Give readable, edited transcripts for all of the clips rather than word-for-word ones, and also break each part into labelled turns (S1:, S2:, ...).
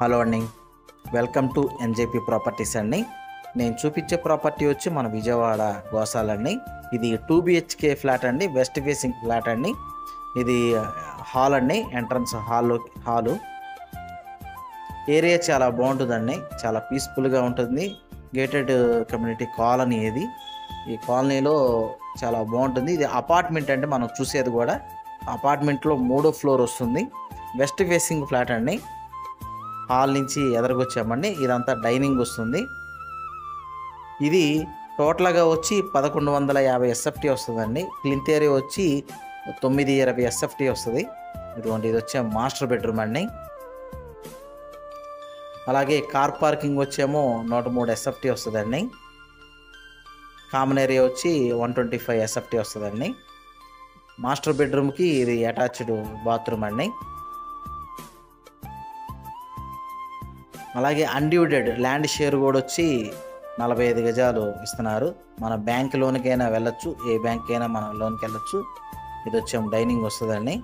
S1: Hello అండి, welcome to NJP properties అండి. నేను చూపించే ప్రాపర్టీ వచ్చి మన విజయవాడ గోసాలండి. ఇది 2 BHK ఫ్లాట్ అండి, వెస్ట్ ఫేసింగ్ ఫ్లాట్ అండి. ఇది హాల్ అండి, ఎంట్రన్స్ హాలు. ఏరియా చాలా బాగుంటుందండి, చాలా పీస్ఫుల్గా ఉంటుంది. గేటెడ్ కమ్యూనిటీ కాలనీ ఇది. ఈ కాలనీలో చాలా బాగుంటుంది. ఇది అపార్ట్మెంట్ అంటే మనం చూసేది కూడా అపార్ట్మెంట్లో 3వ ఫ్లోర్ వస్తుంది. వెస్ట్ ఫేసింగ్ ఫ్లాట్ అండి. హాల్ నుంచి ఎదరగొచ్చామండి. ఇదంతా డైనింగ్ వస్తుంది. ఇది టోటల్గా వచ్చి 1150 SFT వస్తుందండి. ప్లింత్ ఏరియా వచ్చి 920 SFT వస్తుంది. ఇదిగోండి, ఇది వచ్చే మాస్టర్ బెడ్రూమ్ అండి. అలాగే కార్ పార్కింగ్ వచ్చేమో 103 SFT వస్తుందండి. కామన్ ఏరియా వచ్చి 125 SFT వస్తుందండి. మాస్టర్ బెడ్రూమ్కి ఇది అటాచ్డ్ బాత్రూమ్ అండి. అలాగే అన్డివిడెడ్ ల్యాండ్ షేర్ కూడా వచ్చి 45 గజాలు ఇస్తున్నారు. మన బ్యాంక్ లోన్కైనా వెళ్ళొచ్చు, ఏ బ్యాంక్ అయినా మన లోన్కి వెళ్ళొచ్చు. ఇది వచ్చే డైనింగ్ వస్తుందండి.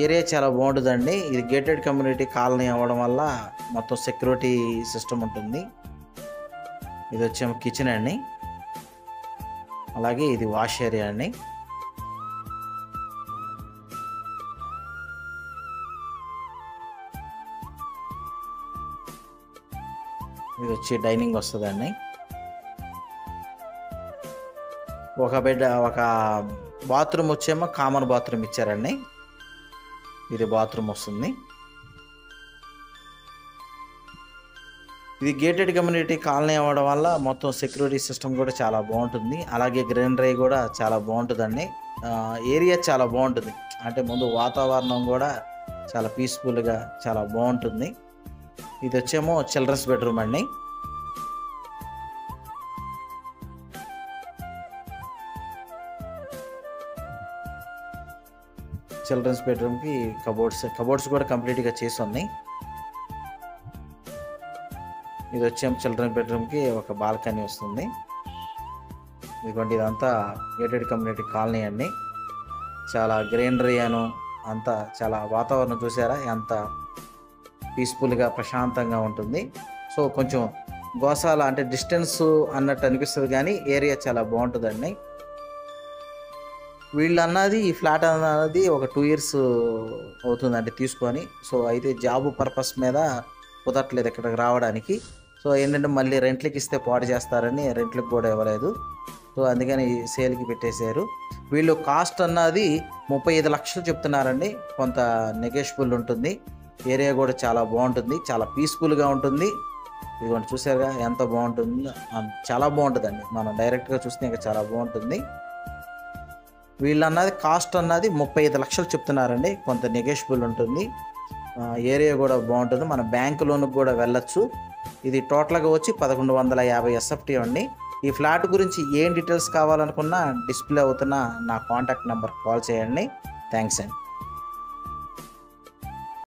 S1: ఏరియా చాలా బాగుంటుందండి. ఇది గేటెడ్ కమ్యూనిటీ కాలనీ అవ్వడం వల్ల మొత్తం సెక్యూరిటీ సిస్టమ్ ఉంటుంది. ఇది వచ్చే కిచెన్ అండి. అలాగే ఇది వాష్ ఏరియా అండి. ఇది వచ్చి డైనింగ్ వస్తుందండి. ఒక బాత్రూమ్ వచ్చేమో కామన్ బాత్రూమ్ ఇచ్చారండి. ఇది బాత్రూమ్ వస్తుంది. ఇది గేటెడ్ కమ్యూనిటీ కాలనీ అవ్వడం వల్ల మొత్తం సెక్యూరిటీ సిస్టమ్ కూడా చాలా బాగుంటుంది. అలాగే గ్రీనరీ కూడా చాలా బాగుంటుందండి. ఏరియా చాలా బాగుంటుంది. అంటే ముందు వాతావరణం కూడా చాలా పీస్ఫుల్గా చాలా బాగుంటుంది. ఇది వచ్చేమో చిల్డ్రన్స్ బెడ్రూమ్ అండి. చిల్డ్రన్స్ బెడ్రూమ్కి కబోర్డ్స్ కూడా కంప్లీట్గా చేసి ఉన్నాయి. ఇది వచ్చేమో చిల్డ్రన్స్ బెడ్రూమ్కి ఒక బాల్కనీ వస్తుంది. ఇదిగోండి, ఇదంతా గేటెడ్ కమ్యూనిటీ కాలనీ అండి. చాలా గ్రీనరీ అంతా చాలా వాతావరణం చూసారా ఎంత పీస్ఫుల్గా ప్రశాంతంగా ఉంటుంది. సో కొంచెం గోసాల అంటే డిస్టెన్స్ అన్నట్టు అనిపిస్తుంది, కానీ ఏరియా చాలా బాగుంటుందండి. వీళ్ళు అన్నది ఈ ఫ్లాట్ అన్నది ఒక 2 years అవుతుందండి తీసుకొని. సో అయితే జాబ్ పర్పస్ మీద కుదరట్లేదు ఇక్కడికి రావడానికి. సో ఏంటంటే మళ్ళీ రెంట్లకి ఇస్తే పాడు చేస్తారని రెంట్లకు కూడా ఇవ్వలేదు. సో అందుకని సేల్కి పెట్టేశారు. వీళ్ళు కాస్ట్ అన్నది 35 లక్షలు చెప్తున్నారండి. కొంత నెగోషియబుల్ ఉంటుంది. ఏరియా కూడా చాలా బాగుంటుంది, చాలా పీస్ఫుల్గా ఉంటుంది. ఇదిగోండి, చూసారుగా ఎంత బాగుంటుంది. చాలా బాగుంటుందండి. మనం డైరెక్ట్గా చూస్తే ఇంకా చాలా బాగుంటుంది. వీళ్ళు అన్నది కాస్ట్ అన్నది 35 లక్షలు చెప్తున్నారండి. కొంత నెగోషియబుల్ ఉంటుంది. ఏరియా కూడా బాగుంటుంది. మన బ్యాంక్ లోన్కి కూడా వెళ్ళొచ్చు. ఇది టోటల్గా వచ్చి 1150 SFT అండి. ఈ ఫ్లాట్ గురించి ఏం డీటెయిల్స్ కావాలనుకున్నా డిస్ప్లే అవుతున్న నా కాంటాక్ట్ నెంబర్ కాల్ చేయండి. థ్యాంక్స్ అండి.